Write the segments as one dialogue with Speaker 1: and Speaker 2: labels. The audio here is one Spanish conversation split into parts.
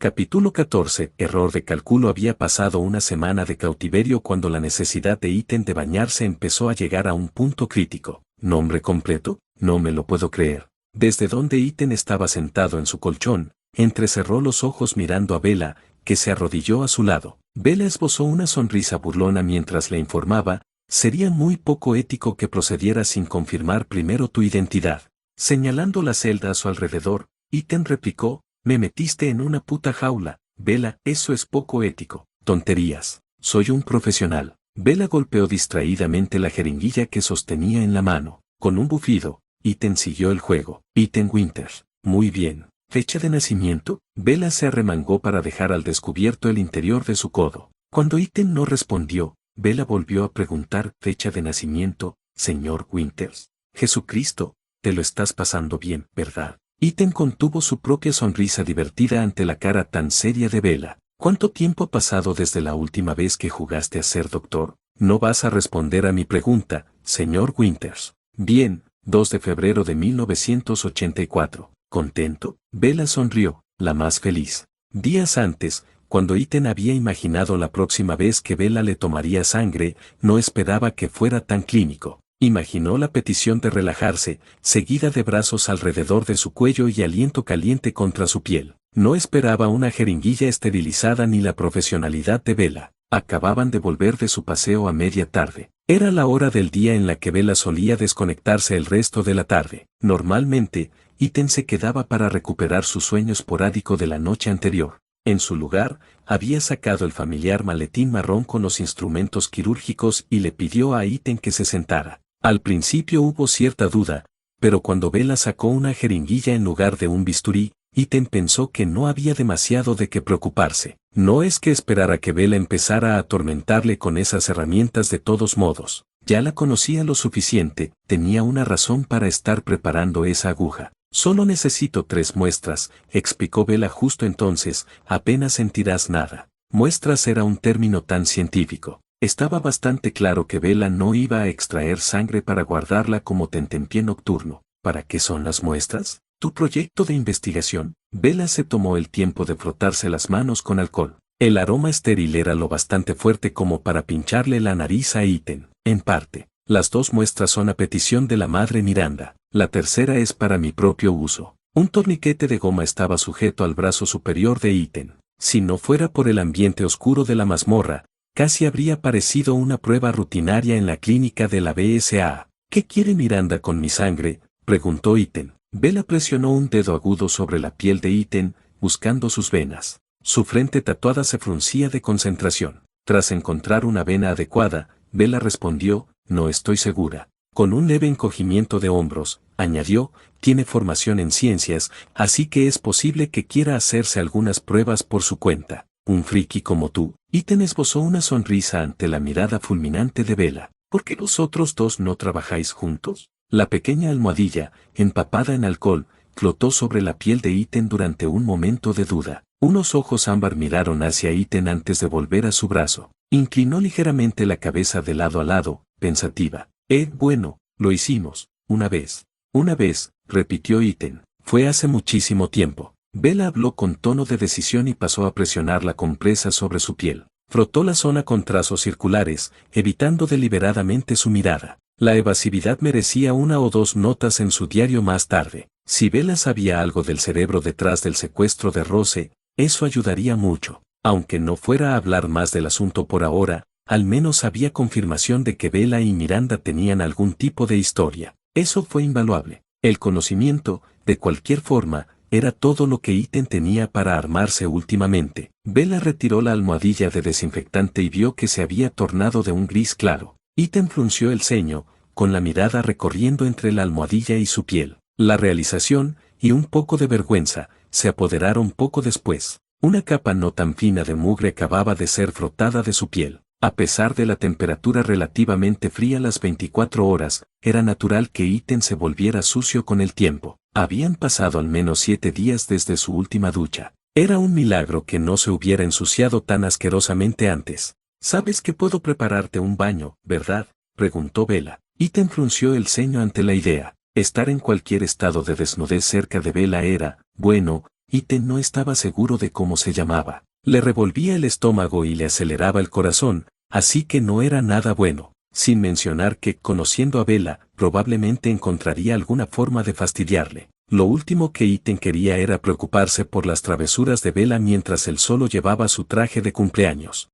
Speaker 1: Capítulo 14. Error de cálculo. Había pasado una semana de cautiverio cuando la necesidad de Ethan de bañarse empezó a llegar a un punto crítico. ¿Nombre completo? No me lo puedo creer. Desde donde Ethan estaba sentado en su colchón, entrecerró los ojos mirando a Bella, que se arrodilló a su lado. Bella esbozó una sonrisa burlona mientras le informaba: sería muy poco ético que procedieras sin confirmar primero tu identidad. Señalando la celda a su alrededor, Ethan replicó: me metiste en una puta jaula. Bella, eso es poco ético. Tonterías. Soy un profesional. Bella golpeó distraídamente la jeringuilla que sostenía en la mano. Con un bufido, Ethan siguió el juego. Ethan Winters. Muy bien. ¿Fecha de nacimiento? Bella se arremangó para dejar al descubierto el interior de su codo. Cuando Ethan no respondió, Bella volvió a preguntar: ¿fecha de nacimiento, señor Winters? Jesucristo, te lo estás pasando bien, ¿verdad? Ethan contuvo su propia sonrisa divertida ante la cara tan seria de Bella. ¿Cuánto tiempo ha pasado desde la última vez que jugaste a ser doctor? No vas a responder a mi pregunta, señor Winters. Bien, 2 de febrero de 1984. ¿Contento? Bella sonrió, la más feliz. Días antes, cuando Ethan había imaginado la próxima vez que Bella le tomaría sangre, no esperaba que fuera tan clínico. Imaginó la petición de relajarse, seguida de brazos alrededor de su cuello y aliento caliente contra su piel. No esperaba una jeringuilla esterilizada ni la profesionalidad de Bella. Acababan de volver de su paseo a media tarde. Era la hora del día en la que Bella solía desconectarse el resto de la tarde. Normalmente, Ethan se quedaba para recuperar su sueño esporádico de la noche anterior. En su lugar, había sacado el familiar maletín marrón con los instrumentos quirúrgicos y le pidió a Ethan que se sentara. Al principio hubo cierta duda, pero cuando Bella sacó una jeringuilla en lugar de un bisturí, Ethan pensó que no había demasiado de qué preocuparse. No es que esperara que Bella empezara a atormentarle con esas herramientas de todos modos. Ya la conocía lo suficiente, tenía una razón para estar preparando esa aguja. Solo necesito 3 muestras, explicó Bella justo entonces, apenas sentirás nada. Muestras era un término tan científico. Estaba bastante claro que Bella no iba a extraer sangre para guardarla como tentempié nocturno. ¿Para qué son las muestras? ¿Tu proyecto de investigación? Bella se tomó el tiempo de frotarse las manos con alcohol. El aroma estéril era lo bastante fuerte como para pincharle la nariz a Ethan. En parte, las 2 muestras son a petición de la madre Miranda. La tercera es para mi propio uso. Un torniquete de goma estaba sujeto al brazo superior de Ethan. Si no fuera por el ambiente oscuro de la mazmorra, casi habría parecido una prueba rutinaria en la clínica de la BSA. ¿Qué quiere Miranda con mi sangre?, preguntó Ethan. Bella presionó un dedo agudo sobre la piel de Ethan, buscando sus venas. Su frente tatuada se fruncía de concentración. Tras encontrar una vena adecuada, Bella respondió: no estoy segura. Con un leve encogimiento de hombros, añadió: tiene formación en ciencias, así que es posible que quiera hacerse algunas pruebas por su cuenta. Un friki como tú. Ethan esbozó una sonrisa ante la mirada fulminante de Bella. ¿Por qué los otros 2 no trabajáis juntos? La pequeña almohadilla, empapada en alcohol, flotó sobre la piel de Ethan durante un momento de duda. Unos ojos ámbar miraron hacia Ethan antes de volver a su brazo. Inclinó ligeramente la cabeza de lado a lado, pensativa. Bueno, lo hicimos, una vez. Una vez, repitió Ethan. Fue hace muchísimo tiempo. Bella habló con tono de decisión y pasó a presionar la compresa sobre su piel. Frotó la zona con trazos circulares, evitando deliberadamente su mirada. La evasividad merecía 1 o 2 notas en su diario más tarde. Si Bella sabía algo del cerebro detrás del secuestro de Rose, eso ayudaría mucho. Aunque no fuera a hablar más del asunto por ahora, al menos había confirmación de que Bella y Miranda tenían algún tipo de historia. Eso fue invaluable. El conocimiento, de cualquier forma, era todo lo que Ethan tenía para armarse últimamente. Bella retiró la almohadilla de desinfectante y vio que se había tornado de un gris claro. Ethan frunció el ceño, con la mirada recorriendo entre la almohadilla y su piel. La realización, y un poco de vergüenza, se apoderaron poco después. Una capa no tan fina de mugre acababa de ser frotada de su piel. A pesar de la temperatura relativamente fría las 24 horas, era natural que Ethan se volviera sucio con el tiempo. Habían pasado al menos 7 días desde su última ducha. Era un milagro que no se hubiera ensuciado tan asquerosamente antes. «Sabes que puedo prepararte un baño, ¿verdad?», preguntó Bella. Ethan frunció el ceño ante la idea. Estar en cualquier estado de desnudez cerca de Bella era, bueno, Ítem no estaba seguro de cómo se llamaba. Le revolvía el estómago y le aceleraba el corazón, así que no era nada bueno, sin mencionar que, conociendo a Bella, probablemente encontraría alguna forma de fastidiarle. Lo último que Ítem quería era preocuparse por las travesuras de Bella mientras él solo llevaba su traje de cumpleaños.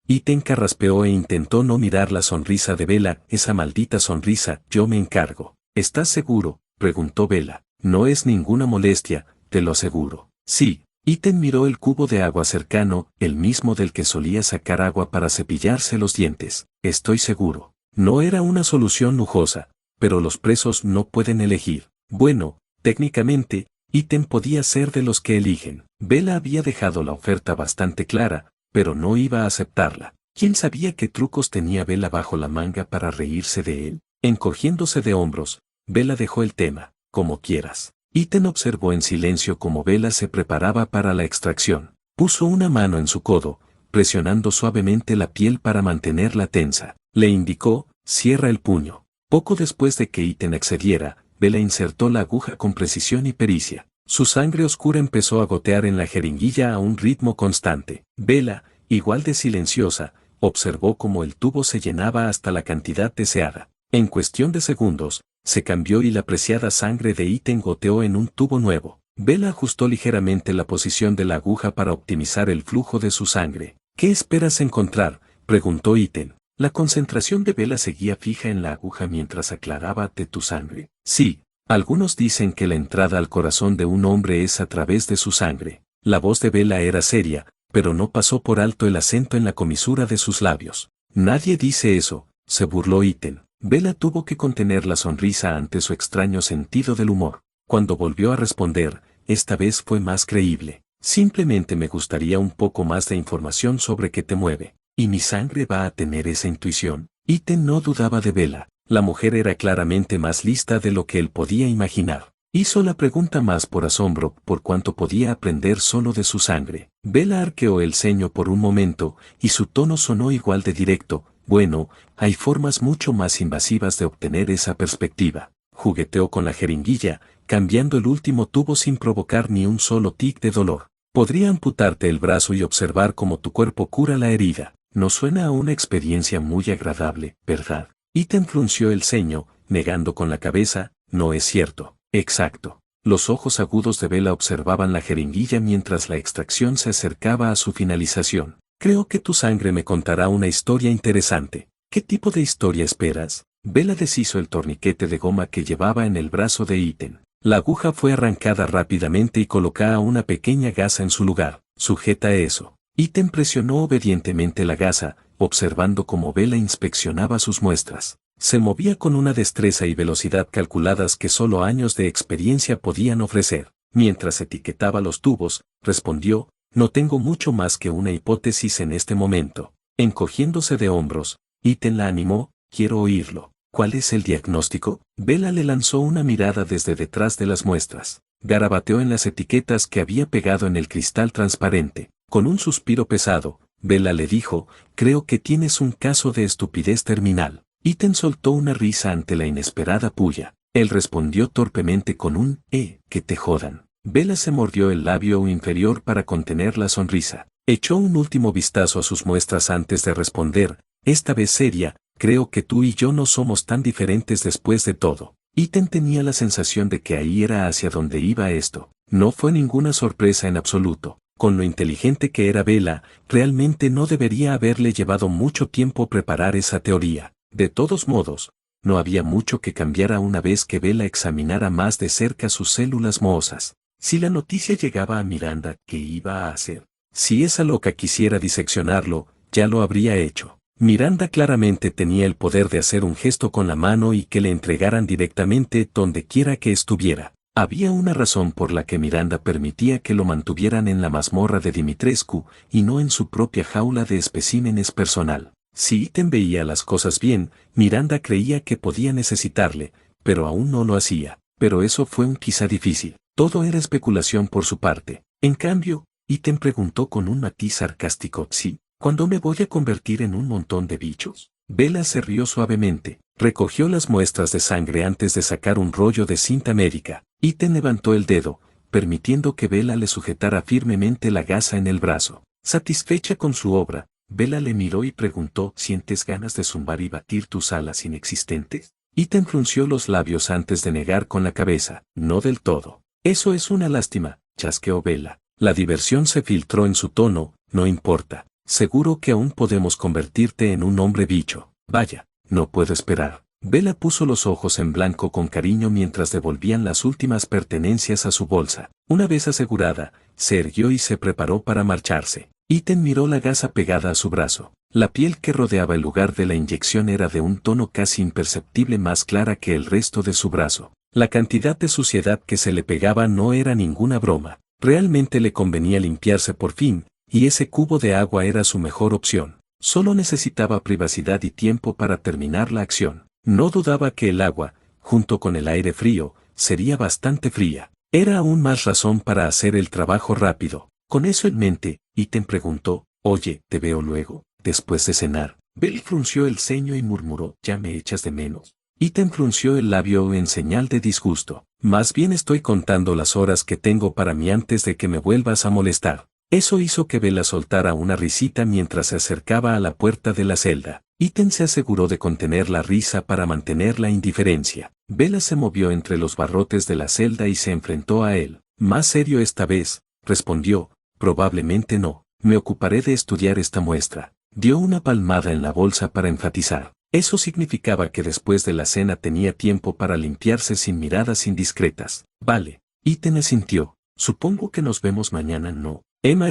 Speaker 1: Ítem carraspeó e intentó no mirar la sonrisa de Bella, esa maldita sonrisa, yo me encargo. ¿Estás seguro?, preguntó Bella. No es ninguna molestia, te lo aseguro. Sí. Ítem miró el cubo de agua cercano, el mismo del que solía sacar agua para cepillarse los dientes. Estoy seguro. No era una solución lujosa, pero los presos no pueden elegir. Bueno, técnicamente, Ítem podía ser de los que eligen. Bella había dejado la oferta bastante clara, pero no iba a aceptarla. ¿Quién sabía qué trucos tenía Bella bajo la manga para reírse de él? Encogiéndose de hombros, Bella dejó el tema. Como quieras. Ítem observó en silencio cómo Bella se preparaba para la extracción. Puso una mano en su codo, presionando suavemente la piel para mantenerla tensa. Le indicó, cierra el puño. Poco después de que Ítem accediera, Bella insertó la aguja con precisión y pericia. Su sangre oscura empezó a gotear en la jeringuilla a un ritmo constante. Bella, igual de silenciosa, observó cómo el tubo se llenaba hasta la cantidad deseada. En cuestión de segundos, se cambió y la preciada sangre de Ítem goteó en un tubo nuevo. Bella ajustó ligeramente la posición de la aguja para optimizar el flujo de su sangre. ¿Qué esperas encontrar?, preguntó Ítem. La concentración de Bella seguía fija en la aguja mientras aclaraba de tu sangre. Sí, algunos dicen que la entrada al corazón de un hombre es a través de su sangre. La voz de Bella era seria, pero no pasó por alto el acento en la comisura de sus labios. Nadie dice eso, se burló Ítem. Bella tuvo que contener la sonrisa ante su extraño sentido del humor. Cuando volvió a responder, esta vez fue más creíble. Simplemente me gustaría un poco más de información sobre qué te mueve. ¿Y mi sangre va a tener esa intuición? Ítem no dudaba de Bella. La mujer era claramente más lista de lo que él podía imaginar. Hizo la pregunta más por asombro, por cuanto podía aprender solo de su sangre. Bella arqueó el ceño por un momento, y su tono sonó igual de directo. Bueno, hay formas mucho más invasivas de obtener esa perspectiva. Jugueteó con la jeringuilla, cambiando el último tubo sin provocar ni un solo tic de dolor. Podría amputarte el brazo y observar cómo tu cuerpo cura la herida. No suena a una experiencia muy agradable, ¿verdad? Ítem frunció el ceño, negando con la cabeza, no es cierto. Exacto. Los ojos agudos de Bella observaban la jeringuilla mientras la extracción se acercaba a su finalización. Creo que tu sangre me contará una historia interesante. ¿Qué tipo de historia esperas? Bella deshizo el torniquete de goma que llevaba en el brazo de Ítem. La aguja fue arrancada rápidamente y colocada una pequeña gasa en su lugar. Sujeta eso. Ítem presionó obedientemente la gasa, observando cómo Bella inspeccionaba sus muestras. Se movía con una destreza y velocidad calculadas que solo años de experiencia podían ofrecer. Mientras etiquetaba los tubos, respondió, no tengo mucho más que una hipótesis en este momento. Encogiéndose de hombros, Ítem la animó, quiero oírlo. ¿Cuál es el diagnóstico? Bella le lanzó una mirada desde detrás de las muestras. Garabateó en las etiquetas que había pegado en el cristal transparente. Con un suspiro pesado, Bella le dijo, creo que tienes un caso de estupidez terminal. Ítem soltó una risa ante la inesperada puya. Él respondió torpemente con un, que te jodan. Bella se mordió el labio inferior para contener la sonrisa. Echó un último vistazo a sus muestras antes de responder, esta vez seria, creo que tú y yo no somos tan diferentes después de todo. Ítem tenía la sensación de que ahí era hacia donde iba esto. No fue ninguna sorpresa en absoluto. Con lo inteligente que era Bella, realmente no debería haberle llevado mucho tiempo preparar esa teoría. De todos modos, no había mucho que cambiara una vez que Bella examinara más de cerca sus células mohosas. Si la noticia llegaba a Miranda, ¿qué iba a hacer? Si esa loca quisiera diseccionarlo, ya lo habría hecho. Miranda claramente tenía el poder de hacer un gesto con la mano y que le entregaran directamente donde quiera que estuviera. Había una razón por la que Miranda permitía que lo mantuvieran en la mazmorra de Dimitrescu y no en su propia jaula de especímenes personal. Si Ítem veía las cosas bien, Miranda creía que podía necesitarle, pero aún no lo hacía. Pero eso fue un quizá difícil. Todo era especulación por su parte. En cambio, Ítem preguntó con un matiz sarcástico, ¿sí? ¿Cuándo me voy a convertir en un montón de bichos? Bella se rió suavemente, recogió las muestras de sangre antes de sacar un rollo de cinta médica. Ítem levantó el dedo, permitiendo que Bella le sujetara firmemente la gasa en el brazo. Satisfecha con su obra, Bella le miró y preguntó: ¿sientes ganas de zumbar y batir tus alas inexistentes? Ethan frunció los labios antes de negar con la cabeza: no del todo. Eso es una lástima, chasqueó Bella. La diversión se filtró en su tono: no importa. Seguro que aún podemos convertirte en un hombre bicho. Vaya, no puedo esperar. Bella puso los ojos en blanco con cariño mientras devolvían las últimas pertenencias a su bolsa. Una vez asegurada, se erguió y se preparó para marcharse. Ethan miró la gasa pegada a su brazo. La piel que rodeaba el lugar de la inyección era de un tono casi imperceptible más clara que el resto de su brazo. La cantidad de suciedad que se le pegaba no era ninguna broma. Realmente le convenía limpiarse por fin, y ese cubo de agua era su mejor opción. Solo necesitaba privacidad y tiempo para terminar la acción. No dudaba que el agua, junto con el aire frío, sería bastante fría. Era aún más razón para hacer el trabajo rápido. Con eso en mente, Ethan preguntó: oye, ¿te veo luego, después de cenar? Bella frunció el ceño y murmuró: ¿ya me echas de menos? Ethan frunció el labio en señal de disgusto. Más bien estoy contando las horas que tengo para mí antes de que me vuelvas a molestar. Eso hizo que Bella soltara una risita mientras se acercaba a la puerta de la celda. Ethan se aseguró de contener la risa para mantener la indiferencia. Bella se movió entre los barrotes de la celda y se enfrentó a él. Más serio esta vez, respondió: probablemente no. Me ocuparé de estudiar esta muestra. Dio una palmada en la bolsa para enfatizar. Eso significaba que después de la cena tenía tiempo para limpiarse sin miradas indiscretas. Vale. Ethan asintió. Supongo que nos vemos mañana, ¿no?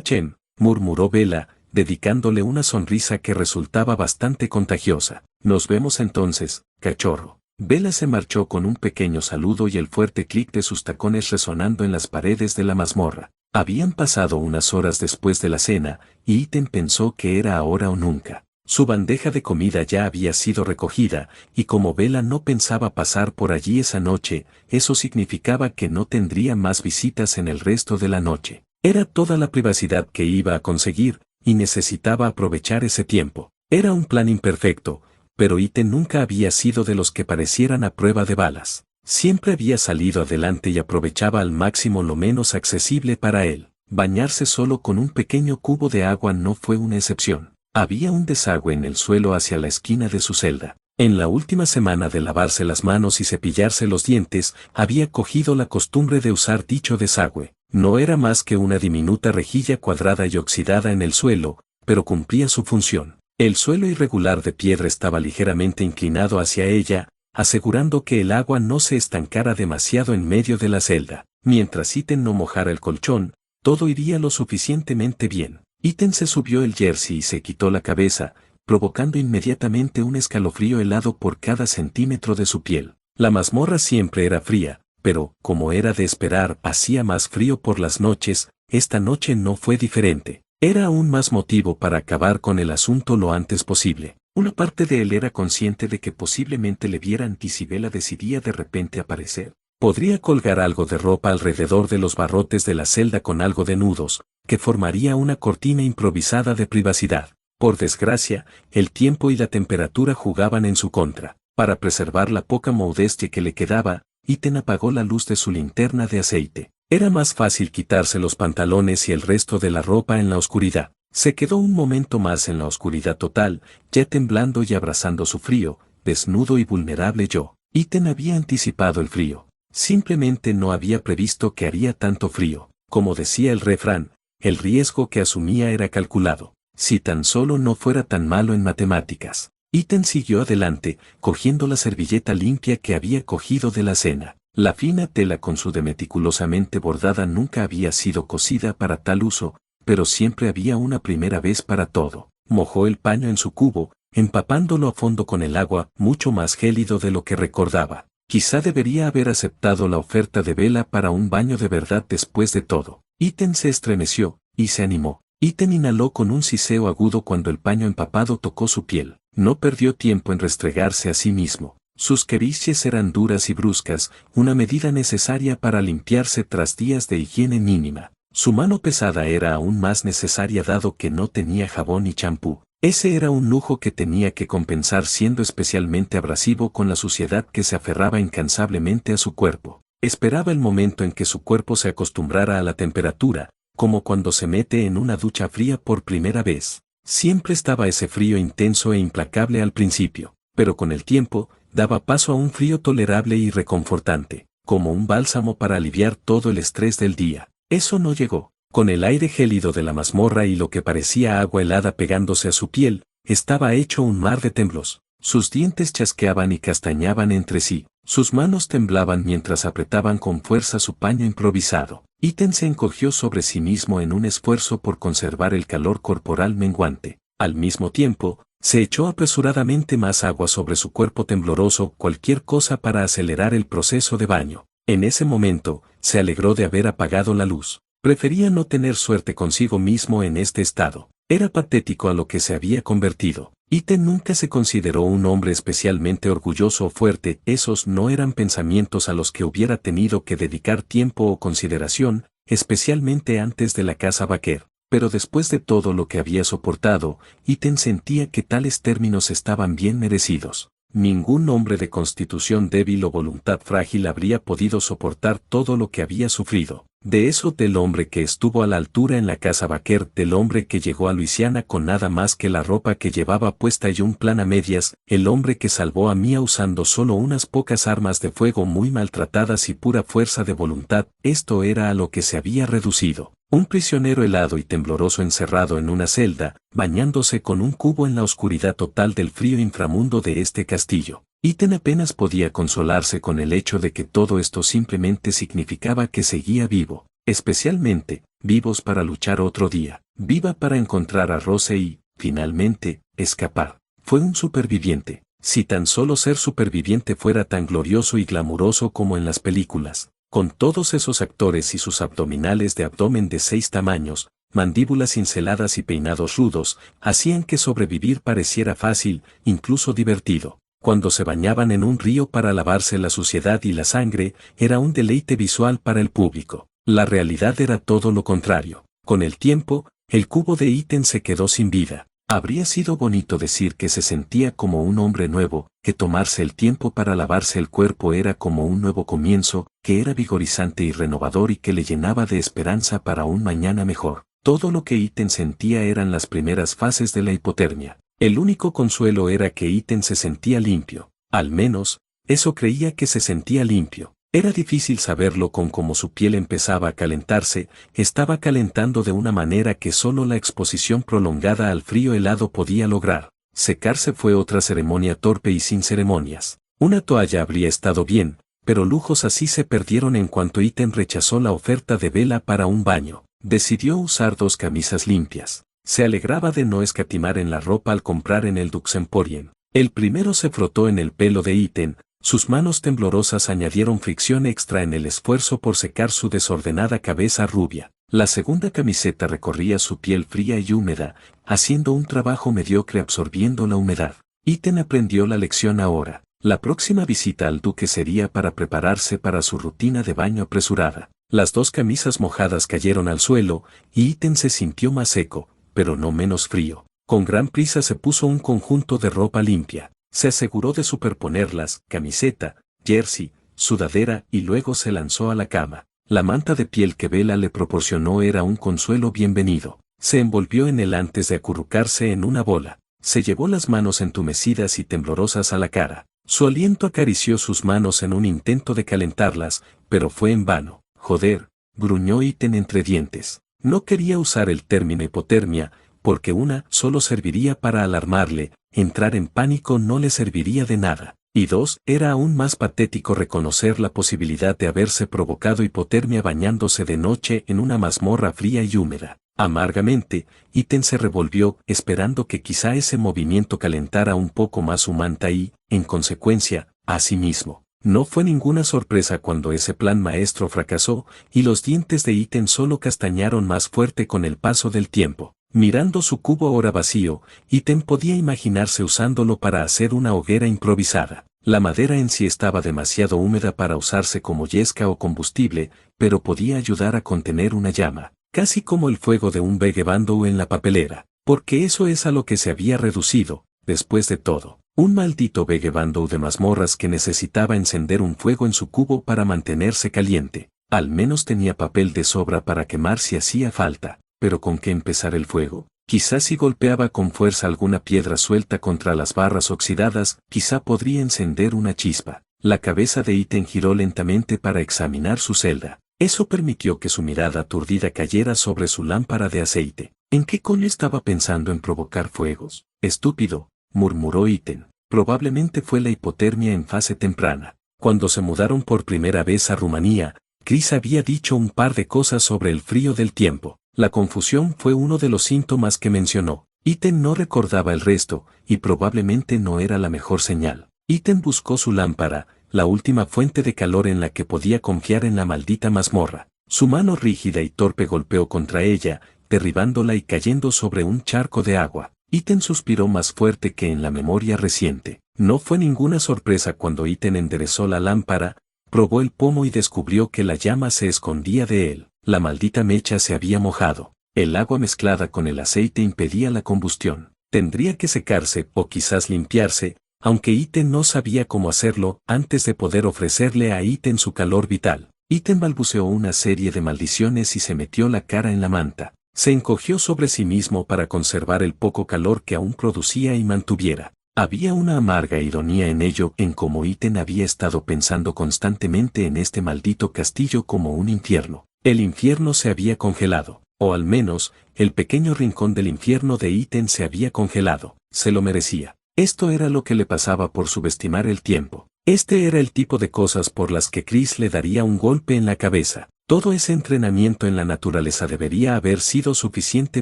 Speaker 1: Chem, murmuró Bella, dedicándole una sonrisa que resultaba bastante contagiosa. Nos vemos entonces, cachorro. Bella se marchó con un pequeño saludo y el fuerte clic de sus tacones resonando en las paredes de la mazmorra. Habían pasado unas horas después de la cena, y Ethan pensó que era ahora o nunca. Su bandeja de comida ya había sido recogida, y como Bella no pensaba pasar por allí esa noche, eso significaba que no tendría más visitas en el resto de la noche. Era toda la privacidad que iba a conseguir, y necesitaba aprovechar ese tiempo. Era un plan imperfecto, pero Ethan nunca había sido de los que parecieran a prueba de balas. Siempre había salido adelante y aprovechaba al máximo lo menos accesible para él. Bañarse solo con un pequeño cubo de agua no fue una excepción. Había un desagüe en el suelo hacia la esquina de su celda. En la última semana de lavarse las manos y cepillarse los dientes, había cogido la costumbre de usar dicho desagüe. No era más que una diminuta rejilla cuadrada y oxidada en el suelo, pero cumplía su función. El suelo irregular de piedra estaba ligeramente inclinado hacia ella, asegurando que el agua no se estancara demasiado en medio de la celda. Mientras Ethan no mojara el colchón, todo iría lo suficientemente bien. Ethan se subió el jersey y se quitó la cabeza, provocando inmediatamente un escalofrío helado por cada centímetro de su piel. La mazmorra siempre era fría, pero, como era de esperar, hacía más frío por las noches. Esta noche no fue diferente. Era aún más motivo para acabar con el asunto lo antes posible. Una parte de él era consciente de que posiblemente le vieran y si Bella decidía de repente aparecer. Podría colgar algo de ropa alrededor de los barrotes de la celda con algo de nudos, que formaría una cortina improvisada de privacidad. Por desgracia, el tiempo y la temperatura jugaban en su contra. Para preservar la poca modestia que le quedaba, Ethan apagó la luz de su linterna de aceite. Era más fácil quitarse los pantalones y el resto de la ropa en la oscuridad. Se quedó un momento más en la oscuridad total, ya temblando y abrazando su frío, desnudo y vulnerable yo. Ethan había anticipado el frío. Simplemente no había previsto que haría tanto frío. Como decía el refrán, el riesgo que asumía era calculado. Si tan solo no fuera tan malo en matemáticas. Ethan siguió adelante, cogiendo la servilleta limpia que había cogido de la cena. La fina tela con su de meticulosamente bordada nunca había sido cosida para tal uso, pero siempre había una primera vez para todo. Mojó el paño en su cubo, empapándolo a fondo con el agua, mucho más gélido de lo que recordaba. Quizá debería haber aceptado la oferta de Bella para un baño de verdad después de todo. Ethan se estremeció, y se animó. Ethan inhaló con un siseo agudo cuando el paño empapado tocó su piel. No perdió tiempo en restregarse a sí mismo. Sus caricias eran duras y bruscas, una medida necesaria para limpiarse tras días de higiene mínima. Su mano pesada era aún más necesaria dado que no tenía jabón ni champú. Ese era un lujo que tenía que compensar siendo especialmente abrasivo con la suciedad que se aferraba incansablemente a su cuerpo. Esperaba el momento en que su cuerpo se acostumbrara a la temperatura, como cuando se mete en una ducha fría por primera vez. Siempre estaba ese frío intenso e implacable al principio, pero con el tiempo, daba paso a un frío tolerable y reconfortante, como un bálsamo para aliviar todo el estrés del día. Eso no llegó. Con el aire gélido de la mazmorra y lo que parecía agua helada pegándose a su piel, estaba hecho un mar de temblos. Sus dientes chasqueaban y castañaban entre sí, sus manos temblaban mientras apretaban con fuerza su paño improvisado. Iten se encogió sobre sí mismo en un esfuerzo por conservar el calor corporal menguante. Al mismo tiempo, se echó apresuradamente más agua sobre su cuerpo tembloroso, cualquier cosa para acelerar el proceso de baño. En ese momento, se alegró de haber apagado la luz. Prefería no tener suerte consigo mismo en este estado. Era patético a lo que se había convertido. Iten nunca se consideró un hombre especialmente orgulloso o fuerte. Esos no eran pensamientos a los que hubiera tenido que dedicar tiempo o consideración, especialmente antes de la casa Baker. Pero después de todo lo que había soportado, Iten sentía que tales términos estaban bien merecidos. Ningún hombre de constitución débil o voluntad frágil habría podido soportar todo lo que había sufrido. De eso del hombre que estuvo a la altura en la casa Baker, del hombre que llegó a Luisiana con nada más que la ropa que llevaba puesta y un plan a medias, el hombre que salvó a Mia usando solo unas pocas armas de fuego muy maltratadas y pura fuerza de voluntad, esto era a lo que se había reducido. Un prisionero helado y tembloroso encerrado en una celda, bañándose con un cubo en la oscuridad total del frío inframundo de este castillo. Iten apenas podía consolarse con el hecho de que todo esto simplemente significaba que seguía vivo, especialmente, vivos para luchar otro día, viva para encontrar a Rose y, finalmente, escapar. Fue un superviviente. Si tan solo ser superviviente fuera tan glorioso y glamuroso como en las películas, con todos esos actores y sus abdominales de abdomen de 6 tamaños, mandíbulas cinceladas y peinados rudos, hacían que sobrevivir pareciera fácil, incluso divertido. Cuando se bañaban en un río para lavarse la suciedad y la sangre, era un deleite visual para el público. La realidad era todo lo contrario. Con el tiempo, el cubo de Iten se quedó sin vida. Habría sido bonito decir que se sentía como un hombre nuevo, que tomarse el tiempo para lavarse el cuerpo era como un nuevo comienzo, que era vigorizante y renovador y que le llenaba de esperanza para un mañana mejor. Todo lo que Iten sentía eran las primeras fases de la hipotermia. El único consuelo era que Iten se sentía limpio. Al menos, eso creía que se sentía limpio. Era difícil saberlo con cómo su piel empezaba a calentarse, estaba calentando de una manera que solo la exposición prolongada al frío helado podía lograr. Secarse fue otra ceremonia torpe y sin ceremonias. Una toalla habría estado bien, pero lujos así se perdieron en cuanto Iten rechazó la oferta de Bella para un baño. Decidió usar 2 camisas limpias. Se alegraba de no escatimar en la ropa al comprar en el Dux Emporium. El primero se frotó en el pelo de Iten, sus manos temblorosas añadieron fricción extra en el esfuerzo por secar su desordenada cabeza rubia. La segunda camiseta recorría su piel fría y húmeda, haciendo un trabajo mediocre absorbiendo la humedad. Iten aprendió la lección ahora. La próxima visita al duque sería para prepararse para su rutina de baño apresurada. Las 2 camisas mojadas cayeron al suelo, y Iten se sintió más seco, pero no menos frío. Con gran prisa se puso un conjunto de ropa limpia. Se aseguró de superponerlas, camiseta, jersey, sudadera y luego se lanzó a la cama. La manta de piel que Bella le proporcionó era un consuelo bienvenido. Se envolvió en él antes de acurrucarse en una bola. Se llevó las manos entumecidas y temblorosas a la cara. Su aliento acarició sus manos en un intento de calentarlas, pero fue en vano. Joder, gruñó Iten entre dientes. No quería usar el término hipotermia, porque una solo serviría para alarmarle, entrar en pánico no le serviría de nada. Y 2, era aún más patético reconocer la posibilidad de haberse provocado hipotermia bañándose de noche en una mazmorra fría y húmeda. Amargamente, Iten se revolvió, esperando que quizá ese movimiento calentara un poco más su manta y, en consecuencia, a sí mismo. No fue ninguna sorpresa cuando ese plan maestro fracasó, y los dientes de Iten solo castañaron más fuerte con el paso del tiempo. Mirando su cubo ahora vacío, Iten podía imaginarse usándolo para hacer una hoguera improvisada. La madera en sí estaba demasiado húmeda para usarse como yesca o combustible, pero podía ayudar a contener una llama, casi como el fuego de un vegebando en la papelera, porque eso es a lo que se había reducido, después de todo. Un maldito vagabundo de mazmorras que necesitaba encender un fuego en su cubo para mantenerse caliente. Al menos tenía papel de sobra para quemar si hacía falta, pero ¿con qué empezar el fuego? Quizás si golpeaba con fuerza alguna piedra suelta contra las barras oxidadas, quizá podría encender una chispa. La cabeza de Ethan giró lentamente para examinar su celda. Eso permitió que su mirada aturdida cayera sobre su lámpara de aceite. ¿En qué coño estaba pensando en provocar fuegos? Estúpido, murmuró Ethan. Probablemente fue la hipotermia en fase temprana. Cuando se mudaron por primera vez a Rumanía, Chris había dicho un par de cosas sobre el frío del tiempo. La confusión fue uno de los síntomas que mencionó. Ethan no recordaba el resto, y probablemente no era la mejor señal. Ethan buscó su lámpara, la última fuente de calor en la que podía confiar en la maldita mazmorra. Su mano rígida y torpe golpeó contra ella, derribándola y cayendo sobre un charco de agua. Ethan suspiró más fuerte que en la memoria reciente. No fue ninguna sorpresa cuando Ethan enderezó la lámpara, probó el pomo y descubrió que la llama se escondía de él. La maldita mecha se había mojado. El agua mezclada con el aceite impedía la combustión. Tendría que secarse o quizás limpiarse, aunque Ethan no sabía cómo hacerlo antes de poder ofrecerle a Ethan su calor vital. Ethan balbuceó una serie de maldiciones y se metió la cara en la manta. Se encogió sobre sí mismo para conservar el poco calor que aún producía y mantuviera. Había una amarga ironía en ello, en cómo Ethan había estado pensando constantemente en este maldito castillo como un infierno. El infierno se había congelado, o al menos, el pequeño rincón del infierno de Ethan se había congelado. Se lo merecía. Esto era lo que le pasaba por subestimar el tiempo. Este era el tipo de cosas por las que Chris le daría un golpe en la cabeza. Todo ese entrenamiento en la naturaleza debería haber sido suficiente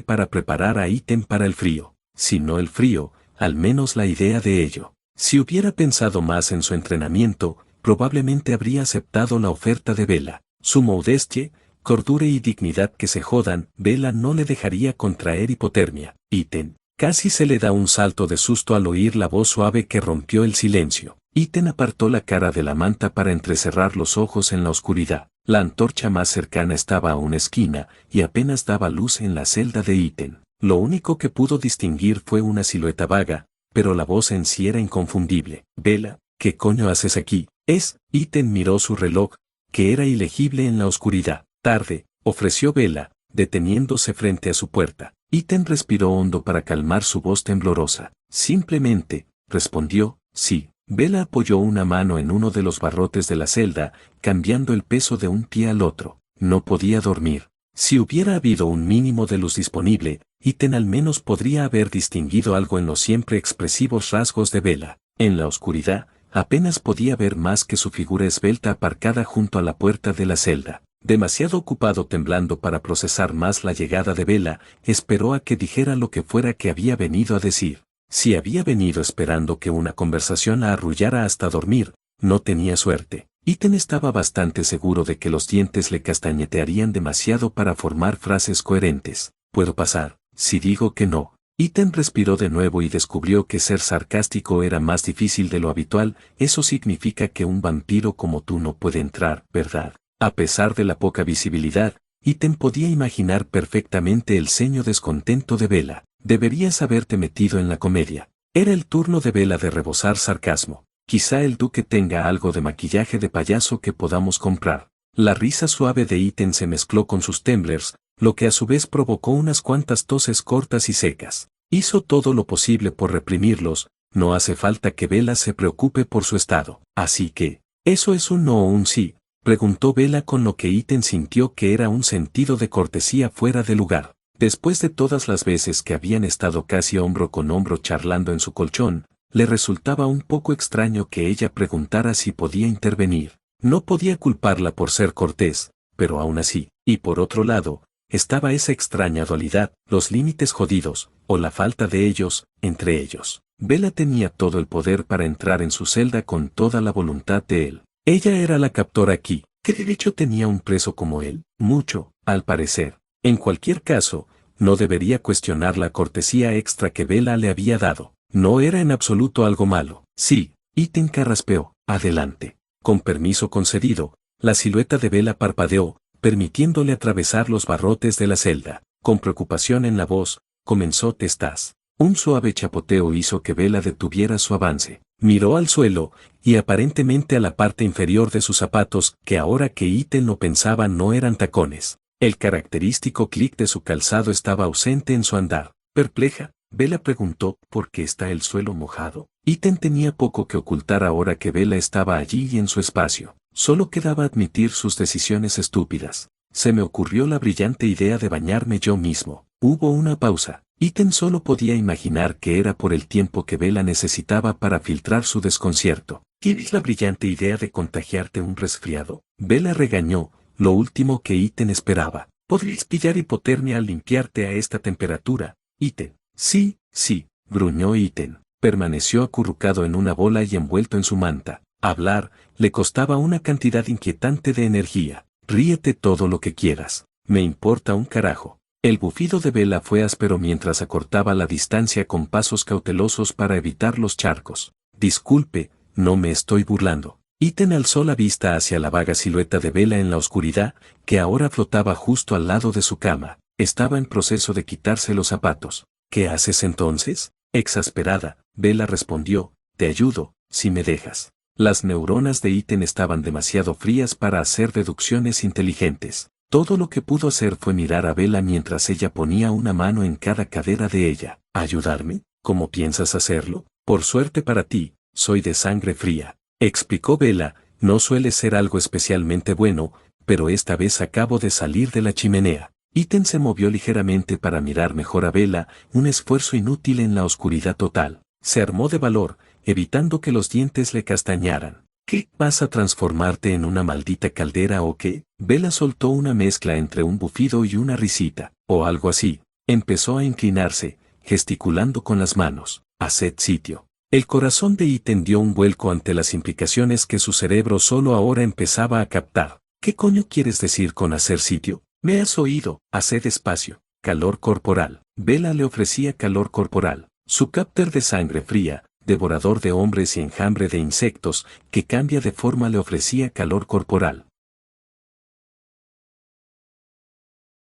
Speaker 1: para preparar a Ethan para el frío. Si no el frío, al menos la idea de ello. Si hubiera pensado más en su entrenamiento, probablemente habría aceptado la oferta de Bella. Su modestia, cordura y dignidad que se jodan, Bella no le dejaría contraer hipotermia. Ethan. Casi se le da un salto de susto al oír la voz suave que rompió el silencio. Ethan apartó la cara de la manta para entrecerrar los ojos en la oscuridad. La antorcha más cercana estaba a una esquina, y apenas daba luz en la celda de Ethan. Lo único que pudo distinguir fue una silueta vaga, pero la voz en sí era inconfundible. Bella, ¿qué coño haces aquí? Ethan miró su reloj, que era ilegible en la oscuridad. Tarde, ofreció Bella, deteniéndose frente a su puerta. Ethan respiró hondo para calmar su voz temblorosa. Simplemente, respondió, sí. Bella apoyó una mano en uno de los barrotes de la celda, cambiando el peso de un pie al otro. No podía dormir. Si hubiera habido un mínimo de luz disponible, Ethan al menos podría haber distinguido algo en los siempre expresivos rasgos de Bella. En la oscuridad, apenas podía ver más que su figura esbelta aparcada junto a la puerta de la celda. Demasiado ocupado temblando para procesar más la llegada de Bella, esperó a que dijera lo que fuera que había venido a decir. Si había venido esperando que una conversación la arrullara hasta dormir, no tenía suerte. Ethan estaba bastante seguro de que los dientes le castañetearían demasiado para formar frases coherentes. ¿Puedo pasar? Si digo que no. Ethan respiró de nuevo y descubrió que ser sarcástico era más difícil de lo habitual. Eso significa que un vampiro como tú no puede entrar, ¿verdad? A pesar de la poca visibilidad, Ethan podía imaginar perfectamente el ceño descontento de Bella. Deberías haberte metido en la comedia. Era el turno de Bella de rebosar sarcasmo. Quizá el duque tenga algo de maquillaje de payaso que podamos comprar. La risa suave de Ethan se mezcló con sus temblers, lo que a su vez provocó unas cuantas toses cortas y secas. Hizo todo lo posible por reprimirlos. No hace falta que Bella se preocupe por su estado. Así que, ¿eso es un no o un sí?, preguntó Bella con lo que Ethan sintió que era un sentido de cortesía fuera de lugar. Después de todas las veces que habían estado casi hombro con hombro charlando en su colchón, le resultaba un poco extraño que ella preguntara si podía intervenir. No podía culparla por ser cortés, pero aún así, y por otro lado, estaba esa extraña dualidad, los límites jodidos, o la falta de ellos, entre ellos. Bella tenía todo el poder para entrar en su celda con toda la voluntad de él. Ella era la captora aquí. ¿Qué derecho tenía un preso como él? Mucho, al parecer. En cualquier caso, no debería cuestionar la cortesía extra que Bella le había dado. No era en absoluto algo malo. Sí, Ethan carraspeó. Adelante. Con permiso concedido, la silueta de Bella parpadeó, permitiéndole atravesar los barrotes de la celda. Con preocupación en la voz, comenzó: ¿te estás Un suave chapoteo hizo que Bella detuviera su avance. Miró al suelo, y aparentemente a la parte inferior de sus zapatos, que ahora que Ethan lo pensaba no eran tacones. El característico clic de su calzado estaba ausente en su andar. Perpleja, Bella preguntó, ¿por qué está el suelo mojado? Ethan tenía poco que ocultar ahora que Bella estaba allí y en su espacio. Solo quedaba admitir sus decisiones estúpidas. Se me ocurrió la brillante idea de bañarme yo mismo. Hubo una pausa. Ethan solo podía imaginar que era por el tiempo que Bella necesitaba para filtrar su desconcierto. ¿Tienes la brillante idea de contagiarte un resfriado? Bella regañó, lo último que Ethan esperaba. ¿Podrías pillar hipotermia al limpiarte a esta temperatura, Ethan? Sí, gruñó Ethan. Permaneció acurrucado en una bola y envuelto en su manta. Hablar le costaba una cantidad inquietante de energía. Ríete todo lo que quieras. Me importa un carajo. El bufido de Bella fue áspero mientras acortaba la distancia con pasos cautelosos para evitar los charcos. Disculpe, no me estoy burlando. Ethan alzó la vista hacia la vaga silueta de Bella en la oscuridad, que ahora flotaba justo al lado de su cama. Estaba en proceso de quitarse los zapatos. ¿Qué haces entonces? Exasperada, Bella respondió, te ayudo, si me dejas. Las neuronas de Ethan estaban demasiado frías para hacer deducciones inteligentes. Todo lo que pudo hacer fue mirar a Bella mientras ella ponía una mano en cada cadera de ella. ¿Ayudarme? ¿Cómo piensas hacerlo? Por suerte para ti, soy de sangre fría, explicó Bella. No suele ser algo especialmente bueno, pero esta vez acabo de salir de la chimenea. Ethan se movió ligeramente para mirar mejor a Bella, un esfuerzo inútil en la oscuridad total. Se armó de valor, evitando que los dientes le castañaran. ¿Qué? ¿Vas a transformarte en una maldita caldera o qué? Bella soltó una mezcla entre un bufido y una risita, o algo así. Empezó a inclinarse, gesticulando con las manos. Haced sitio. El corazón de Ethan dio un vuelco ante las implicaciones que su cerebro solo ahora empezaba a captar. ¿Qué coño quieres decir con hacer sitio? Me has oído. Haced espacio. Calor corporal. Bella le ofrecía calor corporal. Su captor de sangre fría, devorador de hombres y enjambre de insectos, que cambia de forma le ofrecía calor corporal.